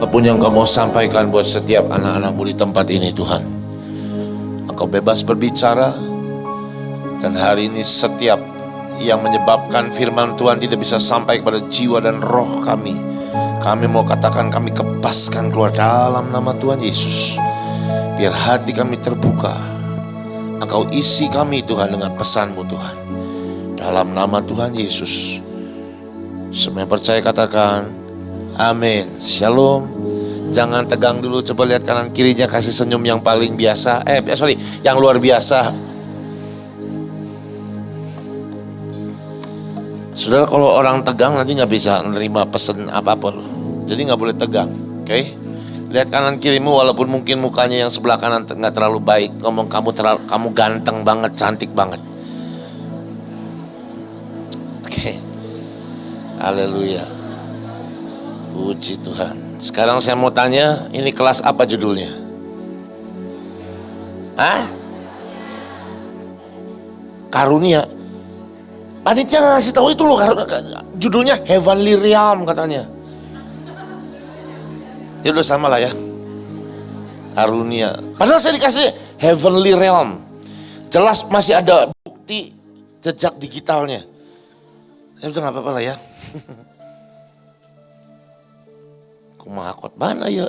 Apapun yang Kau mau sampaikan buat setiap anak-anak-Mu di tempat ini Tuhan, Engkau bebas berbicara. Dan hari ini setiap yang menyebabkan firman Tuhan tidak bisa sampai kepada jiwa dan roh kami mau katakan, kami kebaskan keluar dalam nama Tuhan Yesus. Biar hati kami terbuka, Engkau isi kami Tuhan dengan pesan-Mu Tuhan, dalam nama Tuhan Yesus. Semua yang percaya katakan amin. Shalom. Jangan tegang dulu, coba lihat kanan kirinya, kasih senyum yang paling biasa. Yang luar biasa. Saudara, kalau orang tegang nanti gak bisa menerima pesan apapun. Jadi gak boleh tegang, oke? Lihat kanan kirimu, walaupun mungkin mukanya yang sebelah kanan gak terlalu baik, ngomong kamu ganteng banget, cantik banget. Oke. Haleluya. Puji Tuhan. Sekarang saya mau tanya, ini kelas apa judulnya? Karunia. Panitia ngasih tahu itu loh, judulnya Heavenly Realm katanya. Ya udah sama lah ya, karunia. Padahal saya dikasih Heavenly Realm, jelas masih ada bukti jejak digitalnya. Ya udah nggak apa-apa lah ya. Kumaha khotbahna ya.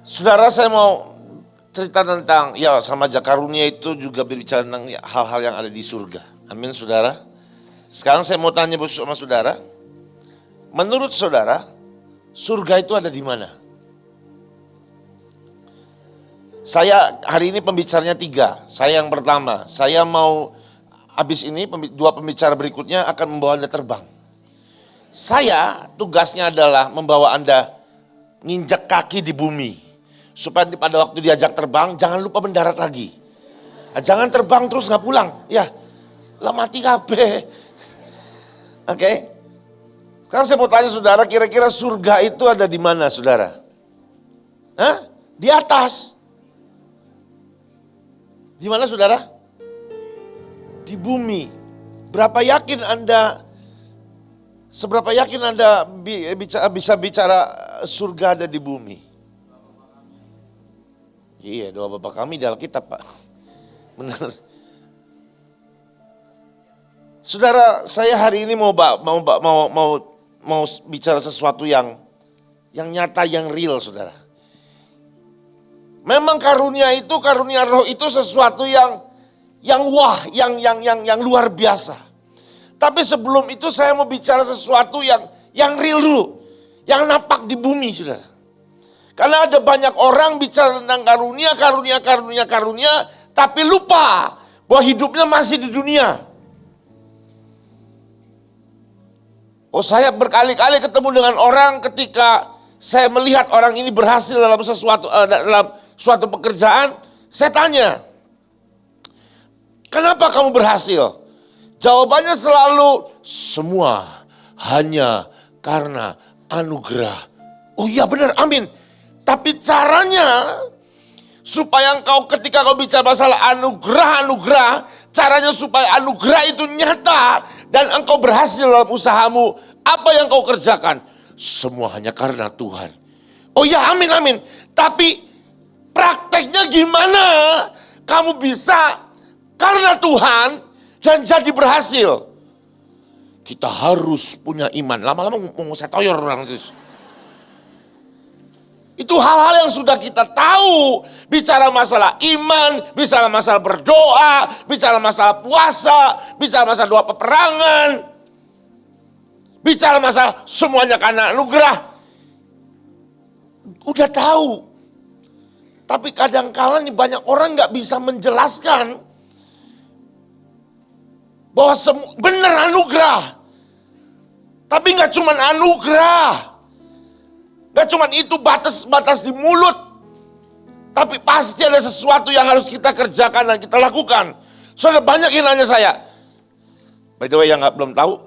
Saudara, saya mau cerita tentang sama aja, karunia itu juga berbicara tentang hal-hal yang ada di surga. Amin saudara. Sekarang saya mau tanya sama saudara, menurut saudara, surga itu ada di mana? Saya hari ini pembicaranya 3. Saya yang pertama, saya mau habis ini 2 pembicara berikutnya akan membawa Anda terbang. Saya tugasnya adalah membawa Anda nginjak kaki di bumi, supaya pada waktu diajak terbang jangan lupa mendarat lagi. Jangan terbang terus nggak pulang, ya. Lah mati kabeh. Oke. Sekarang saya mau tanya saudara, kira-kira surga itu ada di mana saudara? Di atas. Di mana saudara? Di bumi. Seberapa yakin Anda bisa bicara surga ada di bumi? Iya, doa Bapak kami di Alkitab, Pak. Benar. Saudara, saya hari ini mau bicara sesuatu yang nyata, yang real, saudara. Memang karunia roh itu sesuatu yang wah, yang luar biasa. Tapi sebelum itu saya mau bicara sesuatu yang real dulu, yang nampak di bumi, saudara. Karena ada banyak orang bicara tentang karunia, tapi lupa bahwa hidupnya masih di dunia. Saya berkali-kali ketemu dengan orang, ketika saya melihat orang ini berhasil dalam suatu pekerjaan, saya tanya, kenapa kamu berhasil? Jawabannya selalu, semua hanya karena anugerah. Oh iya benar, amin. Tapi caranya, supaya ketika kau bicara masalah anugerah, caranya supaya anugerah itu nyata dan engkau berhasil dalam usahamu, apa yang kau kerjakan? Semua hanya karena Tuhan. Oh ya, amin. Tapi prakteknya gimana kamu bisa karena Tuhan dan jadi berhasil? Kita harus punya iman. Lama-lama mau saya toyor orang itu. Itu hal-hal yang sudah kita tahu. Bicara masalah iman, bicara masalah berdoa, bicara masalah puasa, bicara masalah doa peperangan, bicara masalah semuanya karena anugerah. Udah tahu. Tapi kadang-kala nih banyak orang gak bisa menjelaskan bahwa benar anugerah. Tapi gak cuma anugerah. Gak cuma itu batas di mulut, tapi pasti ada sesuatu yang harus kita kerjakan dan kita lakukan. Soalnya banyak yang nanya saya. By the way, yang belum tahu,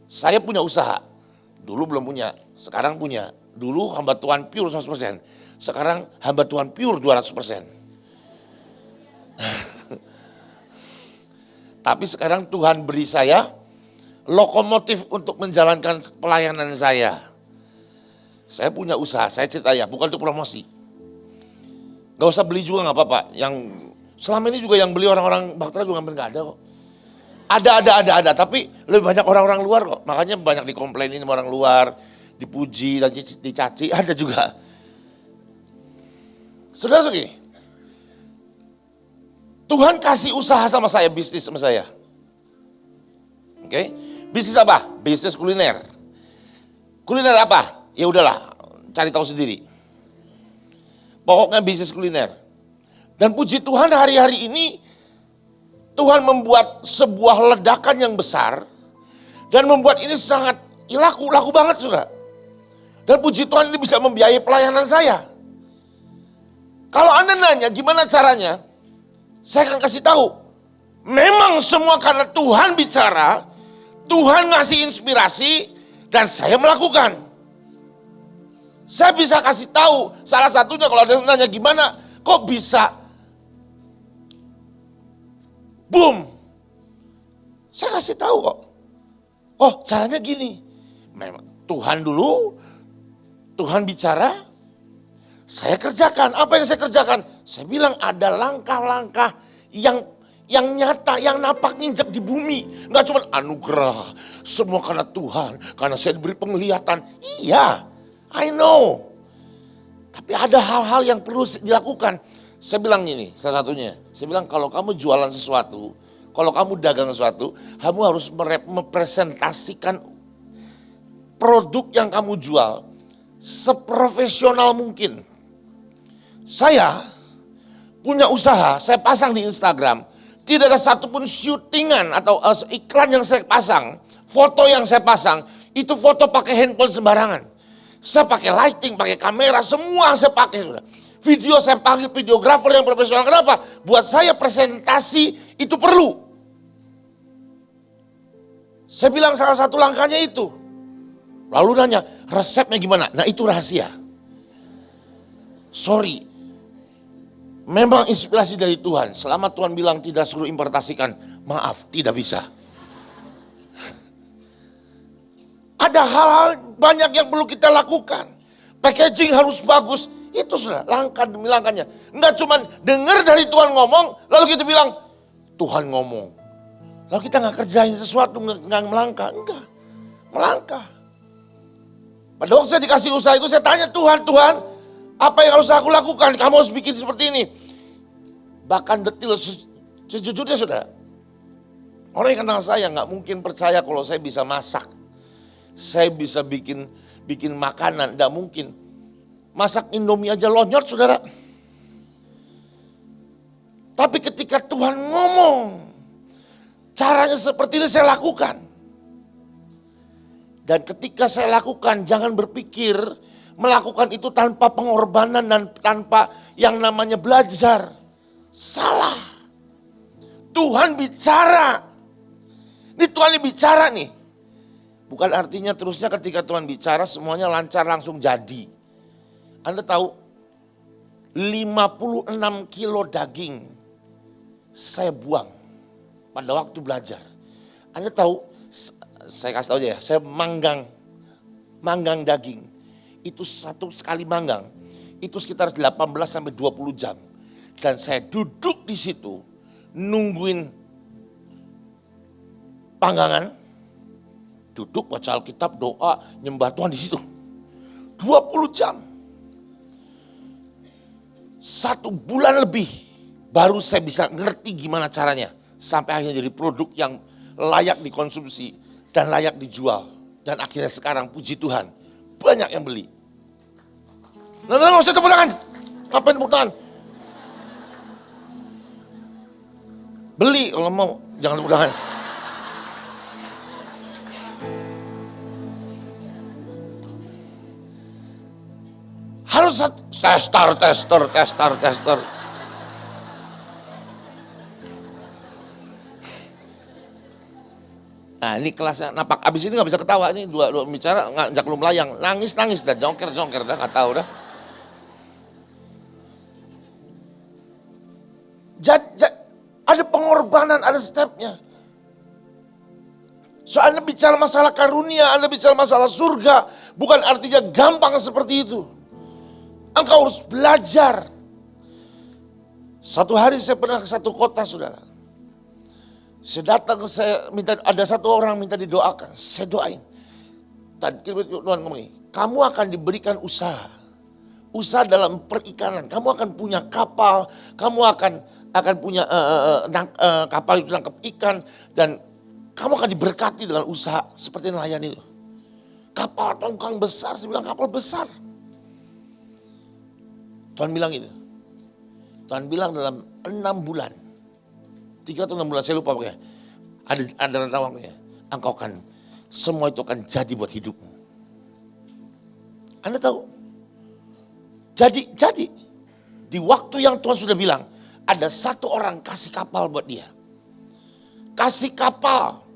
saya punya usaha. Dulu belum punya, sekarang punya. Dulu hamba Tuhan pure 100%, sekarang hamba Tuhan pure 200%. Tapi sekarang Tuhan beri saya lokomotif untuk menjalankan pelayanan saya. Saya punya usaha, saya cerita ya, bukan untuk promosi. Gak usah beli juga gak apa-apa. Yang selama ini juga yang beli orang-orang Bahtera juga hampir gak ada kok. Ada, tapi lebih banyak orang-orang luar kok. Makanya banyak dikomplainin sama orang luar, dipuji dan dicaci, ada juga. Saudara-saudari, Tuhan kasih usaha sama saya, bisnis sama saya. Oke, bisnis apa? Bisnis kuliner. Kuliner apa? Ya udahlah, cari tahu sendiri. Pokoknya bisnis kuliner. Dan puji Tuhan hari-hari ini Tuhan membuat sebuah ledakan yang besar dan membuat ini sangat laku banget sudah. Dan puji Tuhan ini bisa membiayai pelayanan saya. Kalau Anda nanya gimana caranya, saya akan kasih tahu. Memang semua karena Tuhan bicara, Tuhan ngasih inspirasi dan saya melakukan. Saya bisa kasih tahu salah satunya kalau ada yang nanya gimana kok bisa boom. Saya kasih tahu kok. Oh, caranya gini. Memang Tuhan dulu, Tuhan bicara, saya kerjakan. Apa yang saya kerjakan? Saya bilang ada langkah-langkah yang nyata, yang napak nginjak di bumi. Enggak cuma anugerah, semua karena Tuhan, karena saya diberi penglihatan. Iya, I know. Tapi ada hal-hal yang perlu dilakukan. Saya bilang ini, salah satunya. Saya bilang kalau kamu jualan sesuatu, kalau kamu dagang sesuatu, kamu harus merepresentasikan produk yang kamu jual seprofesional mungkin. Saya punya usaha, saya pasang di Instagram. Tidak ada satupun syutingan atau iklan yang saya pasang, foto yang saya pasang, itu foto pakai handphone sembarangan. Saya pakai lighting, pakai kamera, semua saya pakai sudah. Video saya panggil videografer yang profesional. Kenapa? Buat saya presentasi itu perlu. Saya bilang salah satu langkahnya itu. Lalu nanya, resepnya gimana? Nah itu rahasia. Sorry. Memang inspirasi dari Tuhan. Selama Tuhan bilang tidak suruh importasikan, maaf, tidak bisa. Ada hal-hal banyak yang perlu kita lakukan. Packaging harus bagus. Itu sudah langkah demi langkahnya. Enggak cuma dengar dari Tuhan ngomong, lalu kita bilang, Tuhan ngomong. Lalu kita nggak kerjain sesuatu, nggak melangkah. Enggak, melangkah. Pada waktu saya dikasih usaha itu, saya tanya Tuhan, apa yang harus aku lakukan? Kamu harus bikin seperti ini. Bahkan detil, sejujurnya saudara. Orang yang kenal saya nggak mungkin percaya kalau saya bisa masak. Saya bisa bikin makanan, nggak mungkin. Masak Indomie aja lonyot saudara. Tapi ketika Tuhan ngomong, caranya seperti ini saya lakukan. Dan ketika saya lakukan, jangan berpikir melakukan itu tanpa pengorbanan dan tanpa yang namanya belajar. Salah. Tuhan bicara. Ini Tuhan bicara nih. Bukan artinya terusnya ketika Tuhan bicara semuanya lancar langsung jadi. Anda tahu 56 kilo daging saya buang pada waktu belajar. Anda tahu, saya kasih tahu aja ya, saya manggang daging. Itu satu sekali manggang, itu sekitar 18 sampai 20 jam. Dan saya duduk di situ nungguin panggangan, duduk baca Alkitab, doa, nyembah Tuhan di situ. 20 jam. 1 bulan lebih baru saya bisa ngerti gimana caranya. Sampai akhirnya jadi produk yang layak dikonsumsi dan layak dijual. Dan akhirnya sekarang puji Tuhan banyak yang beli. Nah, nggak usah tepuk tangan. Ngapain tepuk tangan? Beli kalau mau, jangan tepuk tangan. Harus tester. Nah ini kelasnya napak, abis ini gak bisa ketawa, ini dua bicara ngajak lu melayang, nangis dan jongker dah gak tahu dah. Ada pengorbanan, ada stepnya. So Anda bicara masalah karunia, Anda bicara masalah surga, bukan artinya gampang seperti itu. Engkau harus belajar. Satu hari saya pernah ke satu kota, saudara. Saya datang, saya minta, ada satu orang minta didoakan, saya doain. Tadi Tuhan ngomong, kamu akan diberikan usaha. Usaha dalam perikanan, kamu akan punya kapal, kamu akan punya kapal itu nangkap ikan, dan kamu akan diberkati dengan usaha seperti nelayan itu. Kapal tongkang besar, saya bilang kapal besar. Tuhan bilang itu. Tuhan bilang dalam 6 bulan, 3 atau 6 bulan, saya lupa pokoknya. Ada rentang waktunya. Engkau akan, semua itu akan jadi buat hidupmu. Anda tahu? Jadi. Di waktu yang Tuhan sudah bilang, ada satu orang kasih kapal buat dia. Kasih kapal.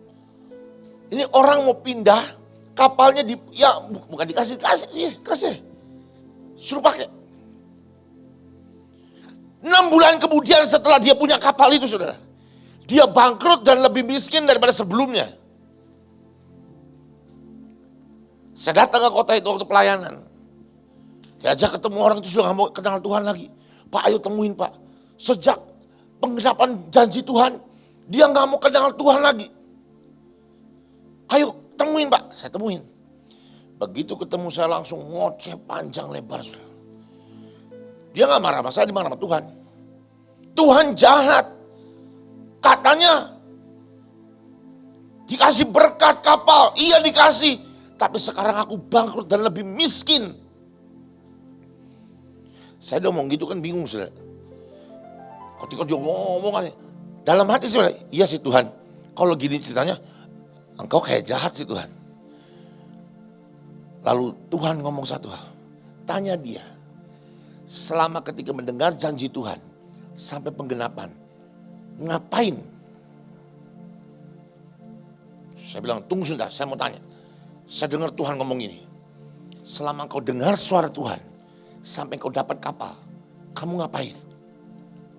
Ini orang mau pindah, kapalnya bukan dikasih, kasih. Suruh pakai. 6 bulan kemudian setelah dia punya kapal itu, saudara, dia bangkrut dan lebih miskin daripada sebelumnya. Saya datang ke kota itu waktu pelayanan. Diajak ketemu orang itu sudah gak mau kenal Tuhan lagi. Pak, ayo temuin Pak. Sejak penggenapan janji Tuhan, dia gak mau kenal Tuhan lagi. Ayo temuin Pak, saya temuin. Begitu ketemu saya langsung ngoceh panjang lebar, saudara. Dia gak marah sama saya, dia marah sama Tuhan. Tuhan jahat. Katanya dikasih berkat kapal, iya dikasih. Tapi sekarang aku bangkrut dan lebih miskin. Saya udah ngomong gitu kan bingung, saudara. Ketika dia ngomong, dalam hati saya, iya sih Tuhan. Kalau gini ceritanya, engkau kayak jahat sih Tuhan. Lalu Tuhan ngomong satu hal, tanya dia. Selama ketika mendengar janji Tuhan sampai penggenapan, ngapain? Saya bilang, tunggu sebentar, saya mau tanya. Saya dengar Tuhan ngomong ini. Selama kau dengar suara Tuhan sampai kau dapat kapal, kamu ngapain?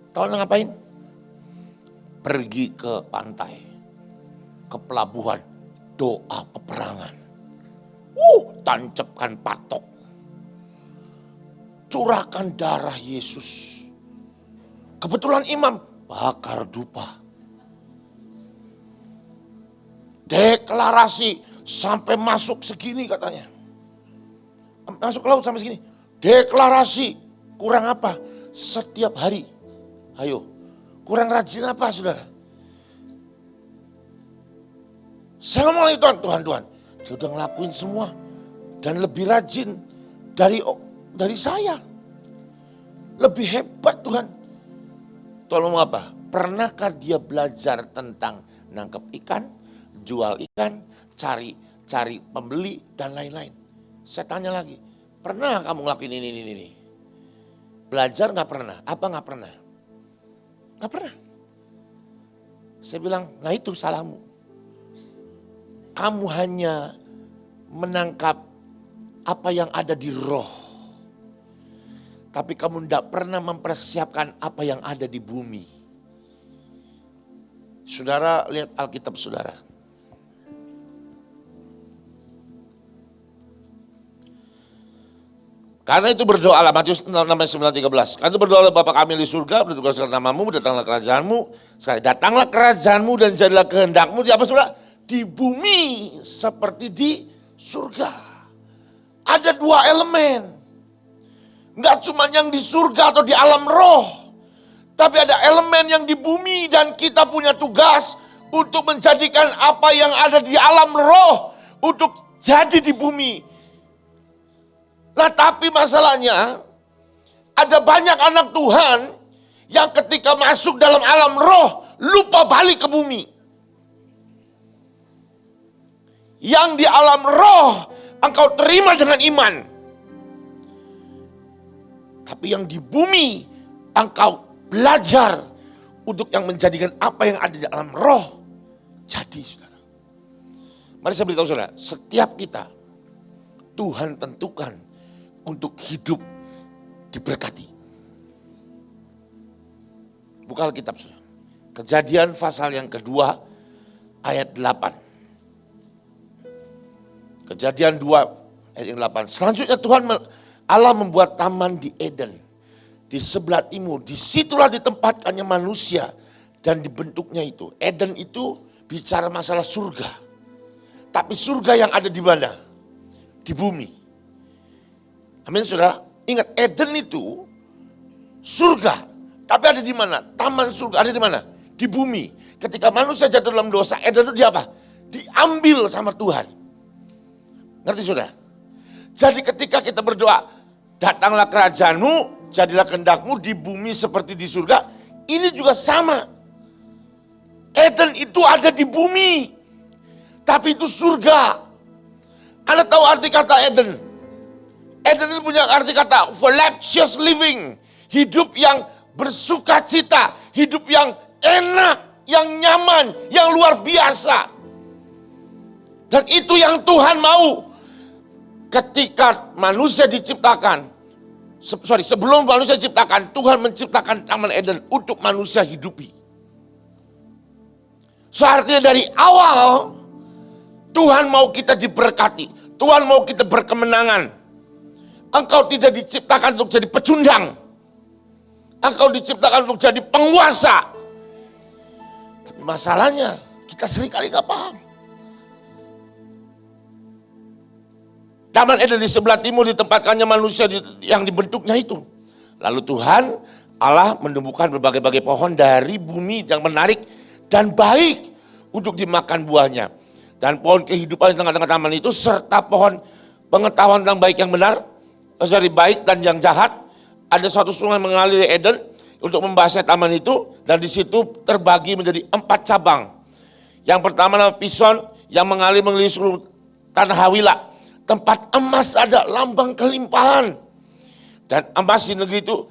Tahu ngapain? Pergi ke pantai, ke pelabuhan, doa peperangan. Tancapkan patok. Curahkan darah Yesus. Kebetulan imam bakar dupa. Deklarasi sampai masuk segini katanya. Masuk ke laut sampai segini. Deklarasi kurang apa? Setiap hari. Ayo, kurang rajin apa saudara? Saya ngomong lagi Tuhan. Dia udah ngelakuin semua. Dan lebih rajin dari saya. Lebih hebat Tuhan. Tuhan ngomong apa? Pernahkah dia belajar tentang nangkep ikan, jual ikan, cari pembeli dan lain-lain? Saya tanya lagi, pernah kamu ngelakuin ini? Belajar gak pernah? Apa gak pernah? Gak pernah. Saya bilang, nah itu salahmu. Kamu hanya menangkap apa yang ada di roh. Tapi kamu tidak pernah mempersiapkan apa yang ada di bumi. Saudara lihat Alkitab saudara. Karena itu berdoalah, Matius 6:9-13. Karena itu berdoalah Bapa kami di surga, berdoalah namamu, datanglah kerajaanmu. Sekali datanglah kerajaanmu dan jadilah kehendakmu di apa saudara? Di bumi seperti di surga. Ada 2 elemen. Enggak cuma yang di surga atau di alam roh. Tapi ada elemen yang di bumi dan kita punya tugas untuk menjadikan apa yang ada di alam roh untuk jadi di bumi. Nah tapi masalahnya ada banyak anak Tuhan yang ketika masuk dalam alam roh lupa balik ke bumi. Yang di alam roh engkau terima dengan iman. Tapi yang di bumi engkau belajar untuk yang menjadikan apa yang ada di alam roh jadi saudara. Mari saya beritahu saudara, setiap kita Tuhan tentukan untuk hidup diberkati. Buka Alkitab saudara. Kejadian pasal yang kedua ayat 8. Kejadian 2 ayat yang 8. Selanjutnya Allah membuat taman di Eden. Di sebelah timur. Disitulah ditempatkannya manusia dan dibentuknya itu. Eden itu bicara masalah surga. Tapi surga yang ada di mana? Di bumi. Amin saudara. Ingat Eden itu surga. Tapi ada di mana? Taman surga ada di mana? Di bumi. Ketika manusia jatuh dalam dosa, Eden itu dia apa? Diambil sama Tuhan. Ngerti saudara? Jadi ketika kita berdoa, datanglah kerajaanmu, jadilah kehendakmu di bumi seperti di surga. Ini juga sama. Eden itu ada di bumi. Tapi itu surga. Anda tahu arti kata Eden? Eden itu punya arti kata voluptuous living. Hidup yang bersuka cita. Hidup yang enak, yang nyaman, yang luar biasa. Dan itu yang Tuhan mau. Ketika manusia diciptakan, sebelum manusia diciptakan, Tuhan menciptakan Taman Eden untuk manusia hidupi. So artinya dari awal, Tuhan mau kita diberkati. Tuhan mau kita berkemenangan. Engkau tidak diciptakan untuk jadi pecundang. Engkau diciptakan untuk jadi penguasa. Tapi masalahnya, kita seringkali gak paham. Taman Eden di sebelah timur ditempatkannya manusia yang dibentuknya itu. Lalu Tuhan Allah menumbuhkan berbagai-bagai pohon dari bumi yang menarik dan baik untuk dimakan buahnya. Dan pohon kehidupan di tengah-tengah taman itu serta pohon pengetahuan tentang baik yang benar, dari baik dan yang jahat. Ada suatu sungai mengalir di Eden untuk membasahi taman itu, dan di situ terbagi menjadi 4 cabang. Yang pertama nama Pison yang mengalir mengelilingi seluruh tanah Hawilah. Tempat emas ada, lambang kelimpahan. Dan emas di negeri itu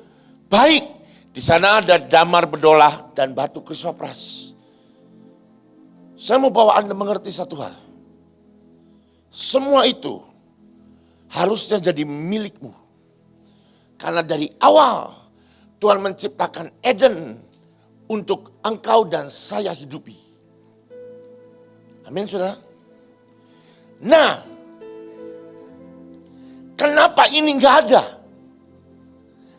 baik. Di sana ada damar bedolah dan batu krisopras. Saya mau bawa Anda mengerti satu hal. Semua itu harusnya jadi milikmu. Karena dari awal Tuhan menciptakan Eden untuk engkau dan saya hidupi. Amin saudara. Nah, kenapa ini enggak ada?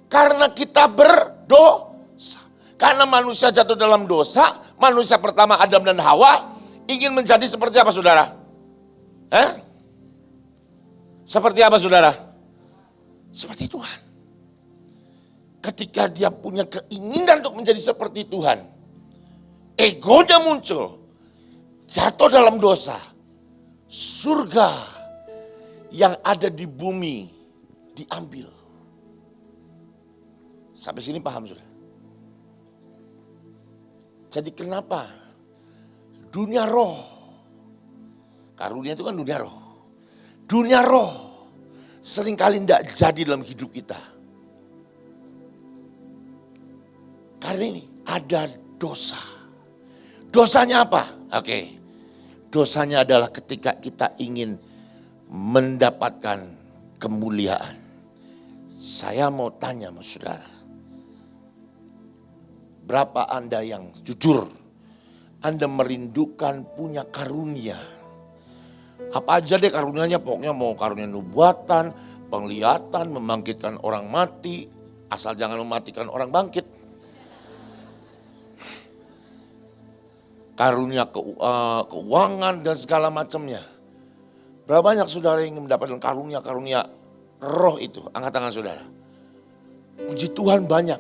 Karena kita berdosa. Karena manusia jatuh dalam dosa, manusia pertama Adam dan Hawa ingin menjadi seperti apa saudara? Seperti apa saudara? Seperti Tuhan. Ketika dia punya keinginan untuk menjadi seperti Tuhan, egonya muncul, jatuh dalam dosa, surga yang ada di bumi diambil. Sampai sini paham sudah? Jadi kenapa dunia roh, karunia itu kan dunia roh. Dunia roh seringkali tidak jadi dalam hidup kita. Karena ini ada dosa. Dosanya apa? Oke. Dosanya adalah ketika kita ingin mendapatkan kemuliaan. Saya mau tanya sama saudara. Berapa Anda yang jujur? Anda merindukan punya karunia. Apa aja deh karunianya, pokoknya mau karunia nubuatan, penglihatan, membangkitkan orang mati. Asal jangan mematikan orang bangkit. Karunia keuangan dan segala macamnya. Berapa banyak saudara yang mendapatkan karunia-karunia roh itu? Angkat tangan saudara. Puji Tuhan banyak.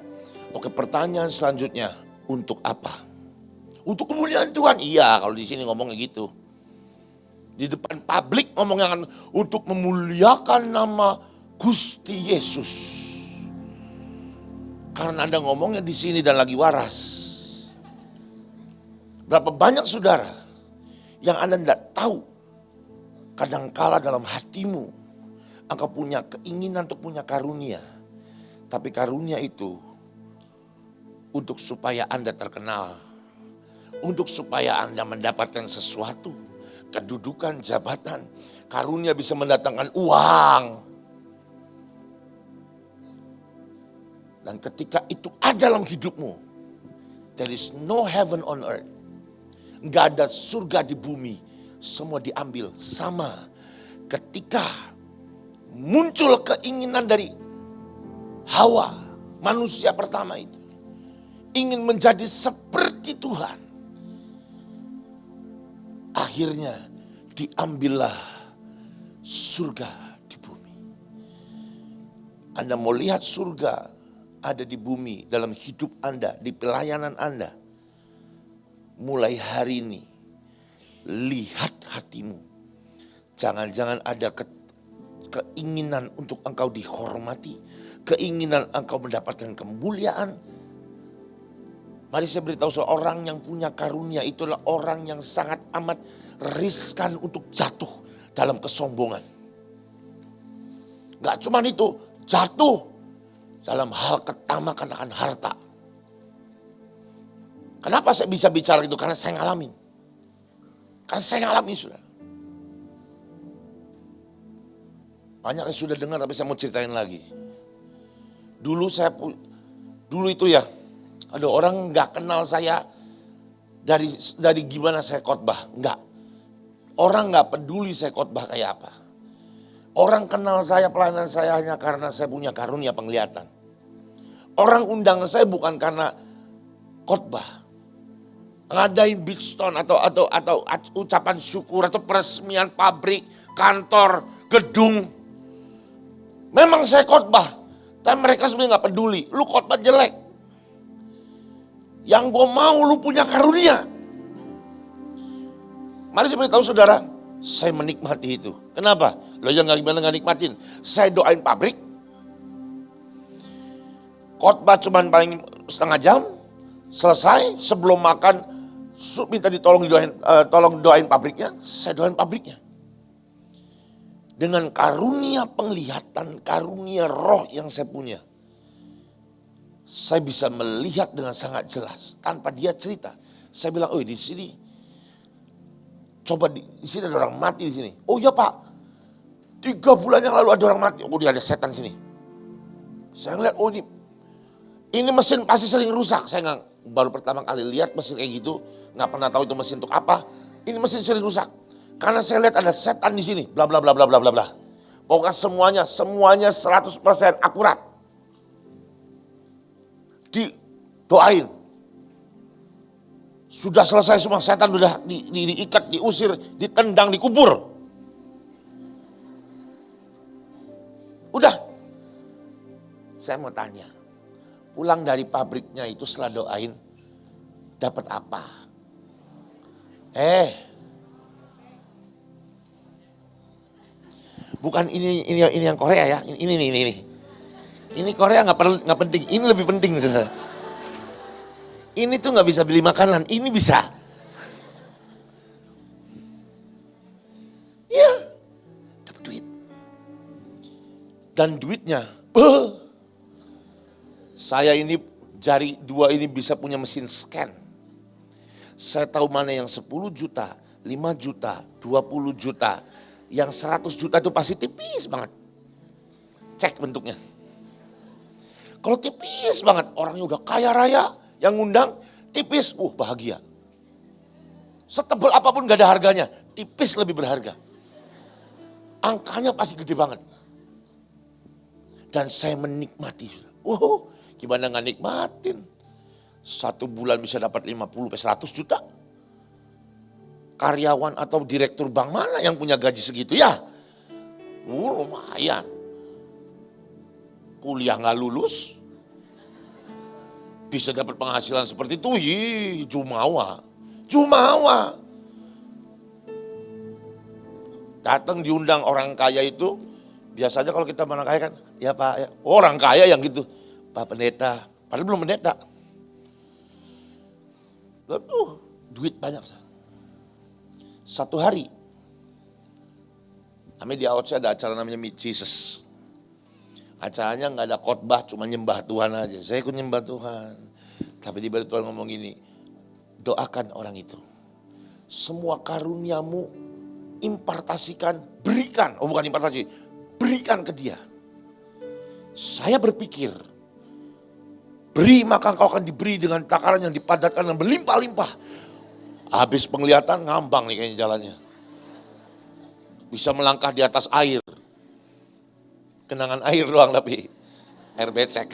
Oke, pertanyaan selanjutnya, untuk apa? Untuk kemuliaan Tuhan? Iya, kalau di sini ngomongnya gitu. Di depan publik ngomongnya kan untuk memuliakan nama Gusti Yesus. Karena Anda ngomongnya di sini dan lagi waras. Berapa banyak saudara yang Anda tidak tahu, kadangkala dalam hatimu engkau punya keinginan untuk punya karunia. Tapi karunia itu untuk supaya Anda terkenal. Untuk supaya Anda mendapatkan sesuatu. Kedudukan, jabatan. Karunia bisa mendatangkan uang. Dan ketika itu ada dalam hidupmu, there is no heaven on earth. Gak ada surga di bumi. Semua diambil sama. ketika muncul keinginan dari Hawa, manusia pertama itu, ingin menjadi seperti Tuhan. Akhirnya diambillah surga di bumi. Anda mau lihat surga ada di bumi dalam hidup Anda, di pelayanan Anda. Mulai hari ini, lihat hatimu. Jangan-jangan ada keinginan untuk engkau dihormati, keinginan engkau mendapatkan kemuliaan. Mari saya beritahu seorang yang punya karunia itulah orang yang sangat amat riskan untuk jatuh dalam kesombongan. Gak cuma itu, jatuh dalam hal ketamakan akan harta. Kenapa saya bisa bicara itu? Karena saya ngalamin. Karena saya ngalamin, saudara. Banyak yang sudah dengar tapi saya mau ceritain lagi. Dulu itu ya, ada orang gak kenal saya dari gimana saya khotbah. Enggak. Orang gak peduli saya khotbah kayak apa. Orang kenal saya, pelayanan saya hanya karena saya punya karunia penglihatan. Orang undang saya bukan karena khotbah. Ngadain big stone atau ucapan syukur atau peresmian pabrik, kantor, gedung. Memang saya khotbah, tapi mereka sebenarnya gak peduli. Lu khotbah jelek. Yang gue mau lu punya karunia. Mari saya beritahu saudara, saya menikmati itu. Kenapa? Lo yang gak nikmatin. Saya doain pabrik. Khotbah cuman paling setengah jam. Selesai, sebelum makan minta tolong doain pabriknya. Saya doain pabriknya. Dengan karunia penglihatan, karunia roh yang saya punya. Saya bisa melihat dengan sangat jelas tanpa dia cerita. Saya bilang, "Oh, di sini coba di sini ada orang mati di sini." "Oh iya Pak, 3 bulan yang lalu ada orang mati." "Oh, dia ada setan sini." Saya ngeliat, "Oh ini mesin pasti sering rusak." Saya baru pertama kali lihat mesin kayak gitu, nggak pernah tahu itu mesin untuk apa. Ini mesin sering rusak. Karena saya lihat ada setan di sini, bla bla bla bla bla bla bla. Pokoknya semuanya 100% akurat. Didoain. Sudah selesai semua, setan sudah diikat, diusir, ditendang, dikubur. Udah. Saya mau tanya, pulang dari pabriknya itu setelah doain, dapat apa? Bukan ini yang Korea ya, ini. Ini Korea nggak penting, ini lebih penting saudara. Ini tuh nggak bisa beli makanan, ini bisa. Ya, dapat duit. Dan duitnya, saya ini jari 2 ini bisa punya mesin scan. Saya tahu mana yang 10 juta, 5 juta, 20 juta. Yang 100 juta itu pasti tipis banget. Cek bentuknya. Kalau tipis banget, orangnya udah kaya raya, yang ngundang tipis, bahagia. Setebal apapun gak ada harganya, tipis lebih berharga. Angkanya pasti gede banget. Dan saya menikmati. Gimana gak nikmatin? 1 bulan bisa dapat 50-100 juta. Karyawan atau direktur bank mana yang punya gaji segitu ya? Lumayan. Kuliah gak lulus, bisa dapat penghasilan seperti itu, jumawa. Datang diundang orang kaya itu, biasanya kalau kita mana kaya kan, ya Pak, ya. Orang kaya yang gitu, Pak Pendeta, padahal belum pendeta. Duit banyak. Satu hari, kami di AOC ada acara namanya Meet Jesus. Acaranya gak ada khotbah, cuma nyembah Tuhan aja. Saya ikut nyembah Tuhan. Tapi tiba-tiba Tuhan ngomong gini, doakan orang itu. Semua karuniamu impartasikan, berikan. Bukan impartasi, berikan ke dia. Saya berpikir, beri maka engkau akan diberi dengan takaran yang dipadatkan dan berlimpah-limpah. Habis penglihatan ngambang nih kayaknya jalannya. Bisa melangkah di atas air. Kenangan air doang tapi air becek.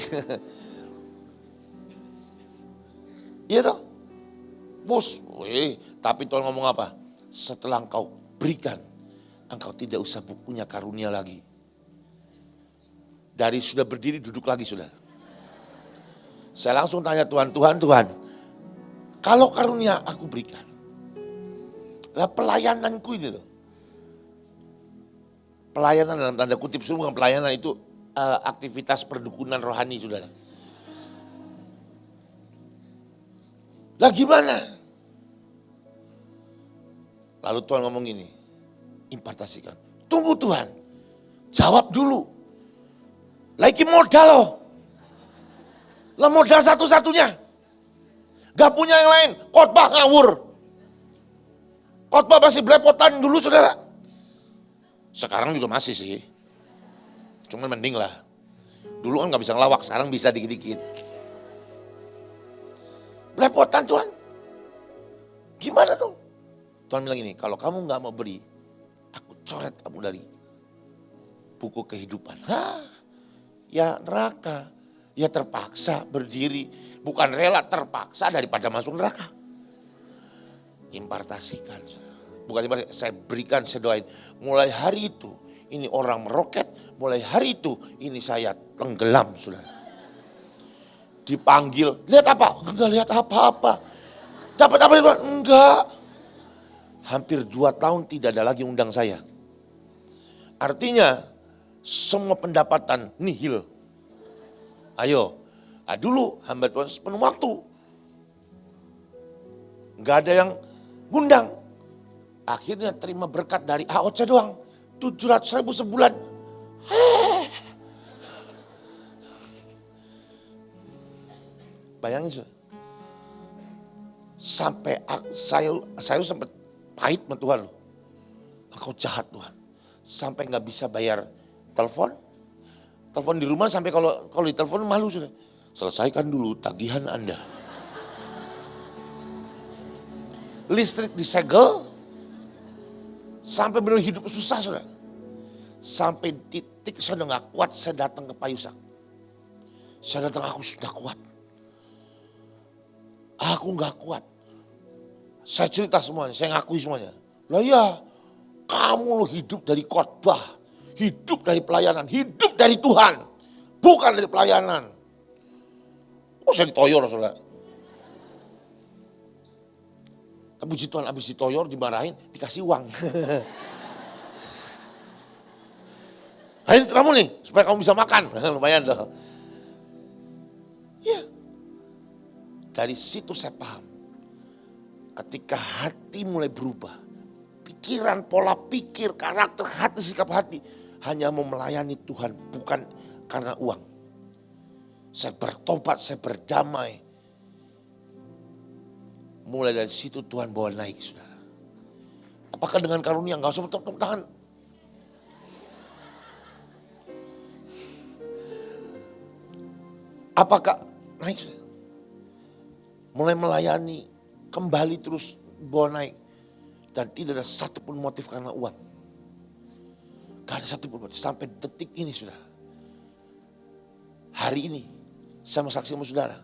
Iya toh? Bos, tapi Tuhan ngomong apa? Setelah engkau berikan, engkau tidak usah punya karunia lagi. Dari sudah berdiri duduk lagi sudah. Saya langsung tanya Tuhan, kalau karunia aku berikan, lah pelayananku ini loh. Pelayanan dalam tanda kutip, bukan pelayanan itu aktivitas perdukunan rohani saudara. Lah gimana? Lalu Tuhan ngomong gini, impartasikan. Tunggu Tuhan, jawab dulu. Lagi modal loh. Lah modal satu-satunya. Gak punya yang lain, khotbah ngawur. Khotbah masih belepotan dulu saudara. Sekarang juga masih sih. Cuman mending lah. Dulu kan gak bisa ngelawak, sekarang bisa dikit-dikit. Belepotan Tuhan. Gimana dong? Tuhan bilang ini, kalau kamu gak mau beri, aku coret kamu dari buku kehidupan. Ya neraka. Ya terpaksa berdiri. Bukan rela, terpaksa daripada masuk neraka. Impartasikan. Bukan impartasikan, saya berikan, saya doain. Mulai hari itu, ini orang meroket. Mulai hari itu, ini saya tenggelam, saudara. Dipanggil, lihat apa? Enggak lihat apa-apa. Dapat apa? Enggak. Hampir 2 tahun tidak ada lagi undang saya. Artinya, semua pendapatan nihil. Ayo, dulu hamba Tuhan sepenuh waktu. Enggak ada yang ngundang. Akhirnya terima berkat dari AOC doang. 700.000 sebulan. Bayangin sampai saya sempat pahit sama Tuhan. Engkau jahat Tuhan. Sampai gak bisa bayar telepon. Telepon di rumah sampai kalau ditelepon malu sudah. Selesaikan dulu tagihan Anda. Listrik disegel. Sampai benar hidup susah sudah. Sampai titik saya udah gak kuat, saya datang ke Pak Yusak. Saya datang, aku sudah kuat. Aku gak kuat. Saya cerita semuanya, saya ngakui semuanya. Lah ya, kamu lo hidup dari khotbah, hidup dari pelayanan, hidup dari Tuhan. Bukan dari pelayanan. Oh saya ditoyor saudara. Puji Tuhan habis ditoyor, dimarahin, dikasih uang. Ini kamu nih, supaya kamu bisa makan. Lumayan loh. Ya. Dari situ saya paham. Ketika hati mulai berubah. Pikiran, pola pikir, karakter hati, sikap hati. Hanya mau melayani Tuhan, bukan karena uang. Saya bertobat, saya berdamai. Mulai dari situ Tuhan bawa naik saudara. Apakah dengan karunia? Gak usah tepuk tangan. Apakah naik saudara? Mulai melayani, kembali terus bawa naik. Dan tidak ada satupun motif karena uang. Gak ada satupun motif. Sampai detik ini saudara. Hari ini saya mau saksi sama saudara.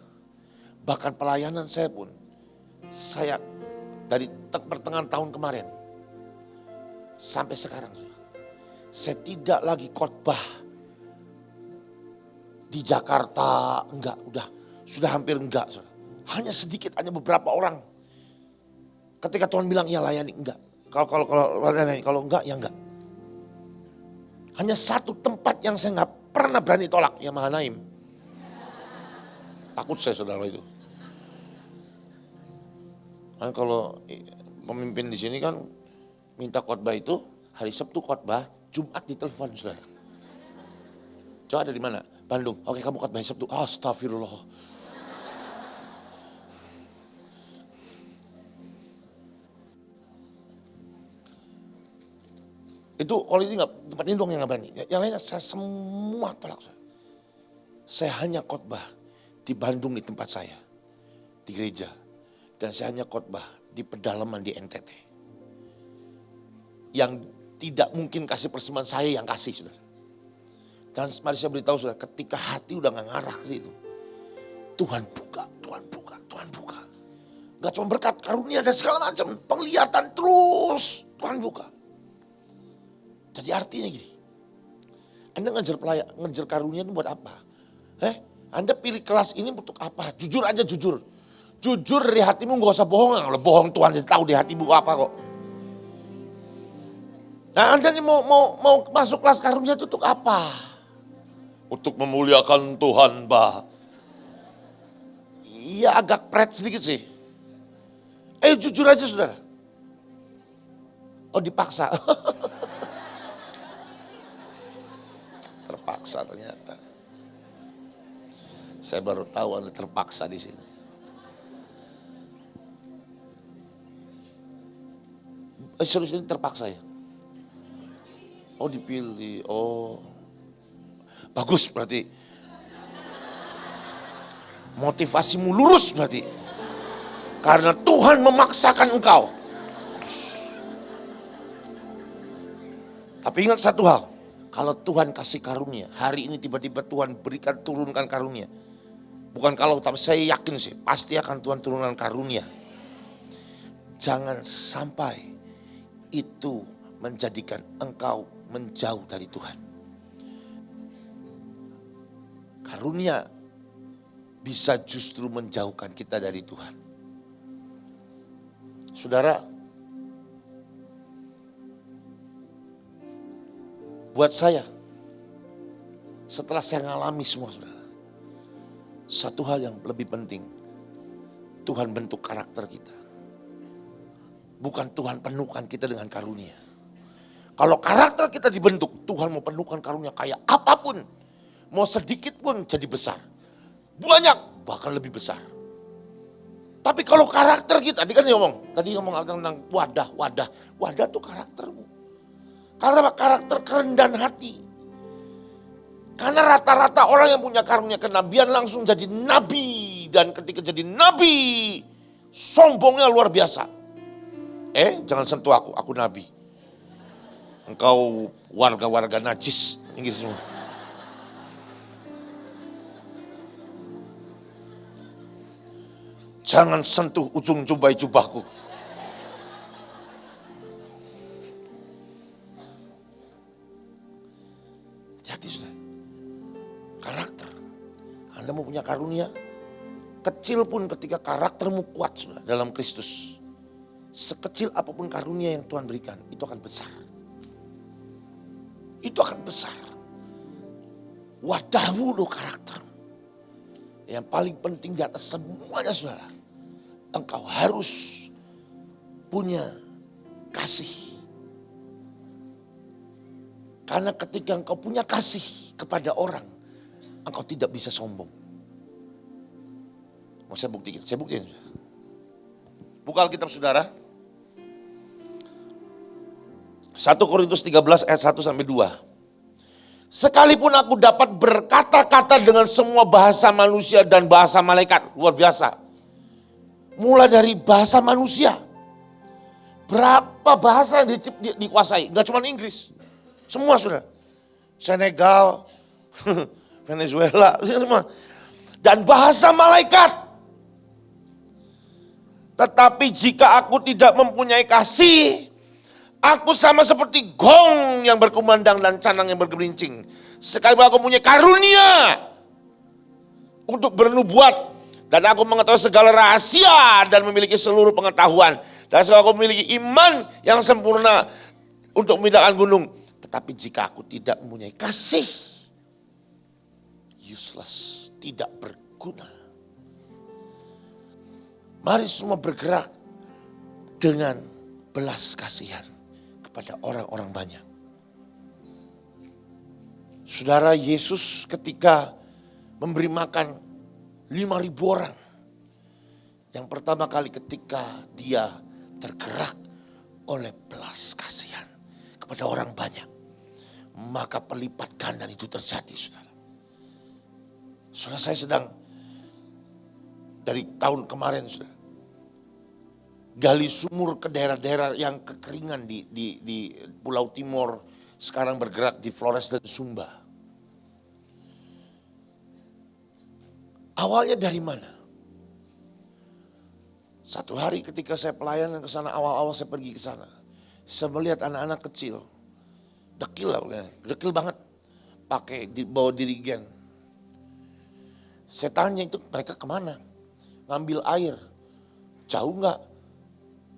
Bahkan pelayanan saya pun. Saya dari pertengahan tahun kemarin sampai sekarang saya tidak lagi khotbah di Jakarta, enggak, sudah hampir enggak. Hanya sedikit, hanya beberapa orang. Ketika Tuhan bilang ya layani, enggak. Kalau enggak ya enggak. Hanya satu tempat yang saya enggak pernah berani tolak, ya Mahanaim. Takut saya saudara itu. Kan kalau pemimpin di sini kan minta khotbah itu hari Sabtu khotbah, Jumat ditelepon saudara. Coba ada di mana? Bandung. Oke kamu khotbah Sabtu. Astagfirullah. Itu kalau ini nggak tempat ini dong yang nggak berani. Yang lainnya saya semua tolak. Saya hanya khotbah di Bandung di tempat saya, di gereja. Dan saya hanya khotbah di pedalaman di NTT. Yang Tidak mungkin kasih persembahan, saya yang kasih, saudara. Dan mari saya beritahu saudara, ketika hati udah gak ngarah ke situ, Tuhan buka, Tuhan buka, Tuhan buka. Gak cuma berkat karunia dan segala macam, penglihatan terus Tuhan buka. Jadi artinya gini, Anda ngejar karunia itu buat apa? Anda pilih kelas ini untuk apa? Jujur aja, jujur. Jujur dari hatimu, gak usah bohong. Kalau bohong Tuhan tahu di hatimu apa kok. Nah Anda ini mau masuk kelas karunia itu untuk apa? Untuk memuliakan Tuhan, Mbak. Iya agak pret sedikit sih. Jujur aja saudara. Oh dipaksa. Terpaksa ternyata. Saya baru tahu Anda terpaksa di sini. Serius ini terpaksa ya? Oh dipilih, oh. Bagus berarti. Motivasimu lurus berarti. Karena Tuhan memaksakan engkau. Tapi ingat satu hal. Kalau Tuhan kasih karunia, hari ini tiba-tiba Tuhan turunkan karunia. Bukan kalau, tapi saya yakin sih, pasti akan Tuhan turunkan karunia. Jangan sampai itu menjadikan engkau menjauh dari Tuhan. Karunia bisa justru menjauhkan kita dari Tuhan. Saudara, buat saya, setelah saya ngalami semua saudara, satu hal yang lebih penting, Tuhan bentuk karakter kita. Bukan Tuhan penuhkan kita dengan karunia. Kalau karakter kita dibentuk, Tuhan mau penuhkan karunia kayak apapun. Mau sedikit pun jadi besar. Banyak, bahkan lebih besar. Tapi kalau karakter kita, tadi ngomong tentang wadah. Wadah itu karaktermu. Karena karakter kerendahan hati. Karena rata-rata orang yang punya karunia kenabian langsung jadi nabi. Dan ketika jadi nabi, sombongnya luar biasa. Jangan sentuh aku nabi. Engkau warga-warga najis. Inggris semua. Jangan sentuh ujung jubahku. Hati sudah. Karakter. Anda mau punya karunia, kecil pun ketika karaktermu kuat sudah dalam Kristus. Sekecil apapun karunia yang Tuhan berikan, itu akan besar. Itu akan besar. Wadahmu loh karaktermu. Yang paling penting di atas semuanya saudara, engkau harus punya kasih. Karena ketika engkau punya kasih kepada orang, engkau tidak bisa sombong. Mau saya buktikan? Saya buktikan. Buka Alkitab saudara. 1 Korintus 13 ayat 1 sampai 2. Sekalipun aku dapat berkata-kata dengan semua bahasa manusia dan bahasa malaikat. Luar biasa. Mulai dari bahasa manusia. Berapa bahasa yang dikuasai? Enggak cuma Inggris. Semua sudah. Senegal, Venezuela, semua. Dan bahasa malaikat. Tetapi jika aku tidak mempunyai kasih, aku sama seperti gong yang berkumandang dan canang yang bergelincing. Sekalipun aku mempunyai karunia untuk bernubuat, dan aku mengetahui segala rahasia dan memiliki seluruh pengetahuan, dan sekalipun aku memiliki iman yang sempurna untuk memindahkan gunung. Tetapi jika aku tidak mempunyai kasih, useless, tidak berguna. Mari semua bergerak dengan belas kasihan pada orang-orang banyak. Saudara, Yesus ketika memberi makan 5.000 orang. Yang pertama kali ketika dia tergerak oleh belas kasihan kepada orang banyak. Maka pelipat ganda itu terjadi saudara. Saudara, saya sedang dari tahun kemarin saudara. gali sumur ke daerah-daerah yang kekeringan di Pulau Timor, sekarang bergerak di Flores dan Sumba. Awalnya dari mana? Satu hari ketika saya pelayanan ke sana, awal-awal saya pergi ke sana, saya melihat anak-anak kecil, dekil banget, pakai bawa dirigen. Saya tanya itu mereka kemana? Ngambil air, jauh enggak?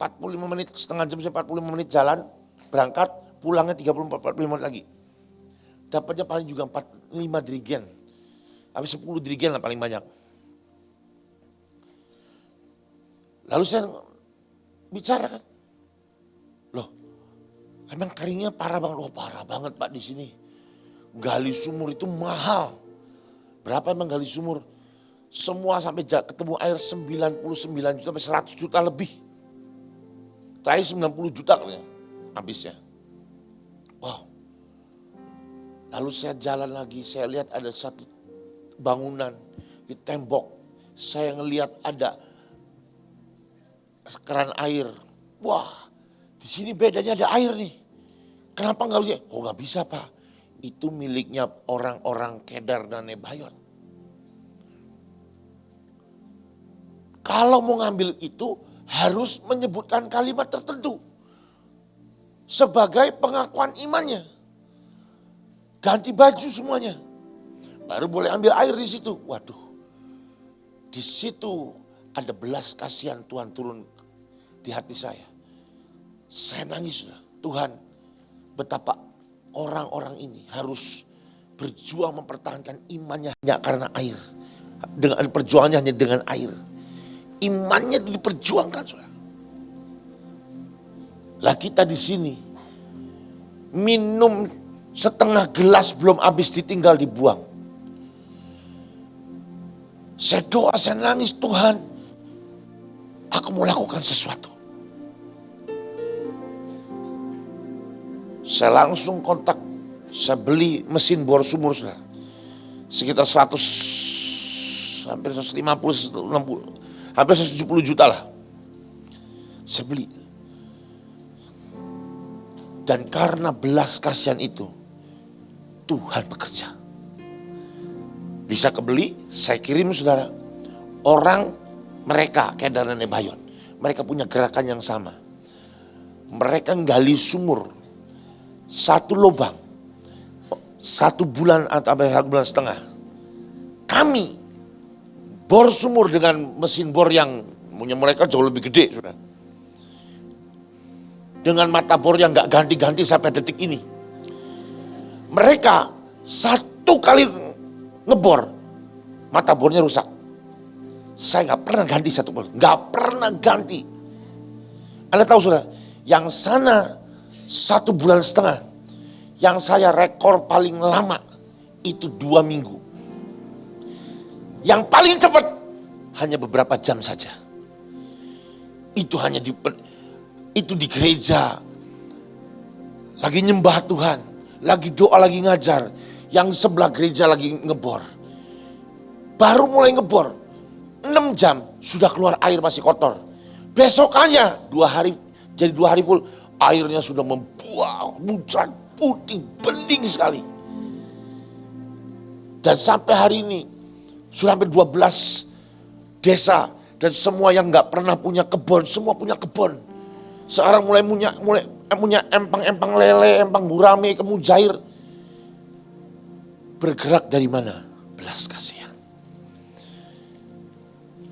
45 menit, setengah jam, 45 menit jalan, berangkat, pulangnya 30-45 menit lagi. Dapatnya paling juga 4-5 dirigen. Habis 10 dirigen lah paling banyak. Lalu saya bicara kan, loh emang keringnya parah banget? Oh parah banget Pak di sini. Gali sumur itu mahal. Berapa emang gali sumur? Semua sampai ketemu air 99 juta sampai 100 juta lebih. Terakhir 90 juta katanya habisnya. Wow. Lalu saya jalan lagi, saya lihat ada satu bangunan di tembok. Saya ngelihat ada keran air. Wah, di sini bedanya ada air nih. Kenapa nggak bisa? Oh nggak bisa Pak. Itu miliknya orang-orang Kedar dan Nebayot. Kalau mau ngambil itu harus menyebutkan kalimat tertentu sebagai pengakuan imannya. Ganti baju semuanya. Baru boleh ambil air di situ. Waduh. Di situ ada belas kasihan Tuhan turun di hati saya. Saya nangis sudah. Tuhan, betapa orang-orang ini harus berjuang mempertahankan imannya hanya karena air. Dengan perjuangannya hanya dengan air. Imannya itu diperjuangkan, saudara. Lah kita di sini minum setengah gelas belum habis ditinggal dibuang. Saya doa, saya nangis, Tuhan, aku mau lakukan sesuatu. Saya langsung kontak, saya beli mesin bor sumur, saudara. Sekitar 100, hampir 150, 160. Hampir 170 juta lah. Saya beli. Dan karena belas kasihan itu, Tuhan bekerja. Bisa kebeli, saya kirim saudara. Orang mereka, Kedar dan Nebayot, mereka punya gerakan yang sama. Mereka gali sumur, satu lubang, 1 bulan atau 1 bulan setengah. Kami bor sumur dengan mesin bor yang punya mereka jauh lebih gede, sudah. Dengan mata bor yang gak ganti-ganti sampai detik ini. Mereka 1 kali ngebor, mata bornya rusak. Saya gak pernah ganti 1 bor, gak pernah ganti. Anda tahu sudah, yang sana 1 bulan setengah, yang saya rekor paling lama itu 2 minggu. Yang paling cepat hanya beberapa jam saja. Itu hanya di gereja. Lagi nyembah Tuhan, lagi doa, lagi ngajar. Yang sebelah gereja lagi ngebor. Baru mulai ngebor, 6 jam sudah keluar air masih kotor. Besokannya 2 hari, jadi 2 hari full, airnya sudah membuah, muncrat, putih, bening sekali. Dan sampai hari ini sudah hampir 12 desa dan semua yang nggak pernah punya kebun, semua punya kebun. Sekarang mulai punya empang-empang lele, empang gurame, kemujair. Bergerak dari mana? Belas kasihan.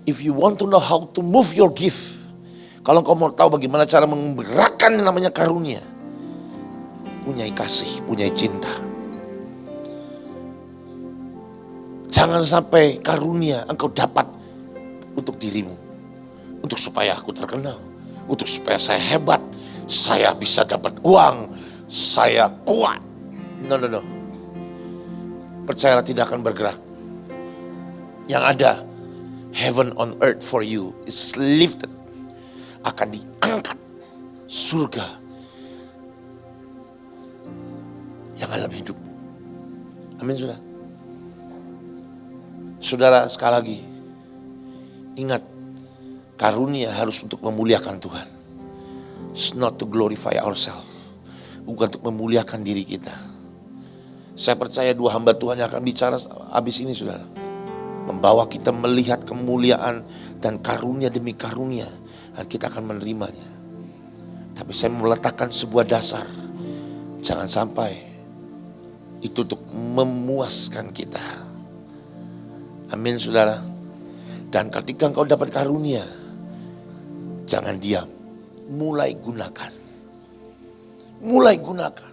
If you want to know how to move your gift, kalau kau mau tahu bagaimana cara menggerakkan yang namanya karunia, punyai kasih, punyai cinta. Jangan sampai karunia engkau dapat untuk dirimu. Untuk supaya aku terkenal. Untuk supaya saya hebat. Saya bisa dapat uang. Saya kuat. No. Percayalah tidak akan bergerak. Yang ada, heaven on earth for you is lifted. Akan diangkat surga yang dalam hidupmu. Amin, saudara. Saudara, sekali lagi, ingat, Karunia harus untuk memuliakan Tuhan. It's not to glorify ourselves. Bukan untuk memuliakan diri kita. Saya percaya 2 hamba Tuhan yang akan bicara habis ini, saudara. Membawa kita melihat kemuliaan dan karunia demi karunia. Dan kita akan menerimanya. Tapi saya meletakkan sebuah dasar. Jangan sampai itu untuk memuaskan kita. Amin, saudara. Dan ketika engkau dapat karunia, jangan diam. Mulai gunakan. Mulai gunakan.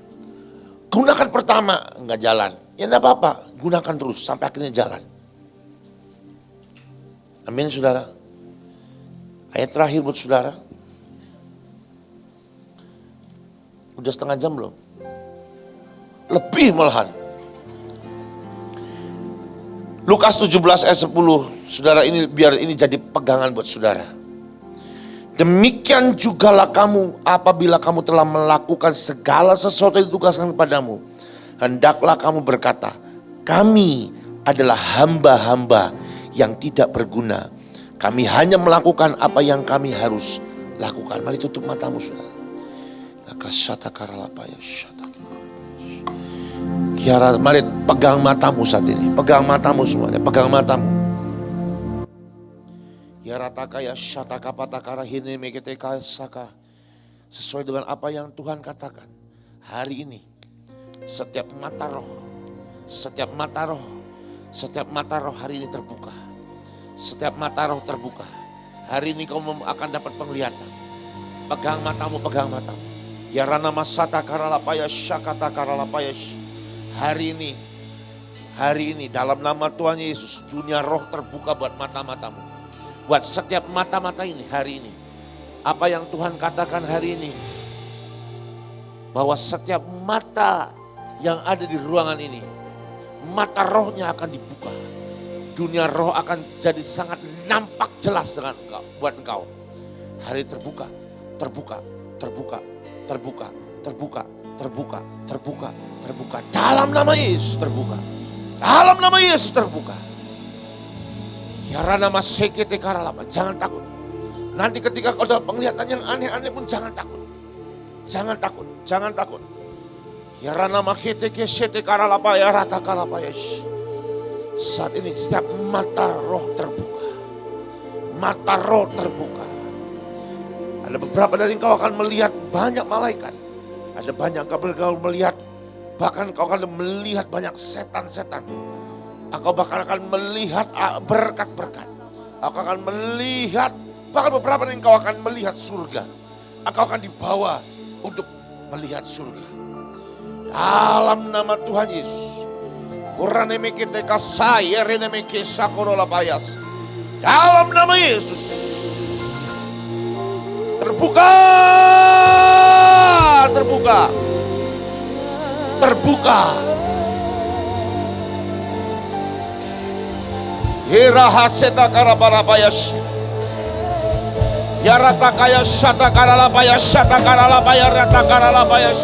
Gunakan pertama, enggak jalan. Ya enggak apa-apa, gunakan terus sampai akhirnya jalan. Amin, saudara. Ayat terakhir buat saudara. Udah setengah jam belum? Lebih malahan. Lukas 17 ayat 10. Saudara, ini biar ini jadi pegangan buat saudara. Demikian jugalah kamu apabila kamu telah melakukan segala sesuatu yang ditugaskan kepadamu. Hendaklah kamu berkata, kami adalah hamba-hamba yang tidak berguna. Kami hanya melakukan apa yang kami harus lakukan. Mari tutup matamu, saudara. Mari pegang matamu saat ini. Pegang matamu semuanya. Pegang matamu. Sesuai dengan apa yang Tuhan katakan. Hari ini. Setiap mata roh. Setiap mata roh. Setiap mata roh hari ini terbuka. Setiap mata roh terbuka. Hari ini kamu akan dapat penglihatan. Pegang matamu, pegang matamu. Yarana masata karalapaya syakata karalapaya. Hari ini dalam nama Tuhan Yesus, dunia roh terbuka buat mata-matamu. Buat setiap mata-mata ini hari ini. Apa yang Tuhan katakan hari ini. Bahwa setiap mata yang ada di ruangan ini, mata rohnya akan dibuka. Dunia roh akan jadi sangat nampak jelas dengan engkau, buat engkau. Hari terbuka, terbuka, terbuka, terbuka, terbuka, terbuka, terbuka, terbuka. Dalam nama Yesus terbuka. Dalam nama Yesus terbuka. Yarana masekete karalapa. Jangan takut. Nanti ketika kau dapat penglihatan yang aneh-aneh pun jangan takut. Jangan takut, jangan takut. Yarana makete kesete karalapa ya rata karalapa ya. Saat ini setiap mata roh terbuka. Mata roh terbuka. Ada beberapa dari engkau akan melihat banyak malaikat. Ada banyak engkau melihat. Bahkan engkau akan melihat banyak setan-setan. Engkau bahkan akan melihat berkat-berkat. Engkau akan melihat. Bahkan beberapa dari engkau akan melihat surga. Engkau akan dibawa untuk melihat surga. Dalam nama Tuhan Yesus. Dalam nama Yesus. Terbuka. Terbuka. Terbuka. Hirahaseta karabarabayas. Yarata kaya shata karalabayas. Shata karalabayas. Rata karalabayas.